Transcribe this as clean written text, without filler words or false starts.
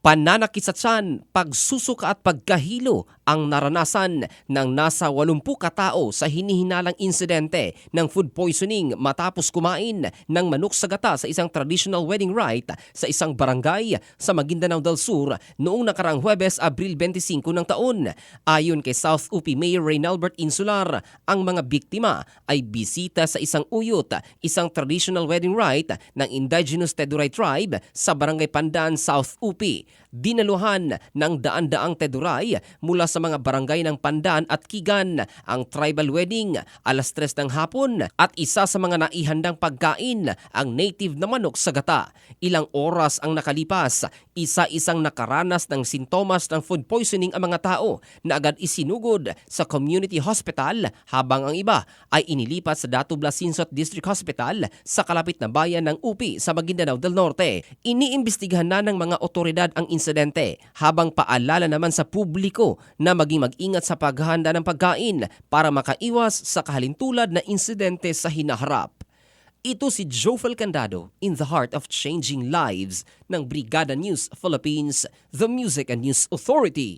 Pananakit sa tiyan, pagsusuka at pagkahilo ang naranasan ng nasa 80 katao sa hinihinalang insidente ng food poisoning matapos kumain ng manok sa gata sa isang traditional wedding rite sa isang barangay sa Maguindanao del Sur noong nakarang Huwebes, Abril 25 ng taon. Ayon kay South UP Mayor Reynalbert Insular, ang mga biktima ay bisita sa isang uyot, isang traditional wedding rite ng indigenous Teduray tribe sa Barangay Pandan, South UP. Dinaluhan ng daan-daang Teduray mula sa mga barangay ng Pandan at Kigan ang tribal wedding alas 3 ng hapon at isa sa mga naihandang pagkain ang native na manok sa gata. Ilang oras ang nakalipas, isa-isang nakaranas ng sintomas ng food poisoning ang mga tao na agad isinugod sa community hospital habang ang iba ay inilipat sa Datu Blasinsot District Hospital sa kalapit na bayan ng UP sa Maguindanao del Norte. Iniimbestigahan na ng mga otoridad ang insidente habang paalala naman sa publiko na maging mag-ingat sa paghahanda ng pagkain para makaiwas sa kahalintulad na insidente sa hinaharap. Ito si Jofel Candado in the heart of changing lives ng Brigada News Philippines, the Music and News Authority.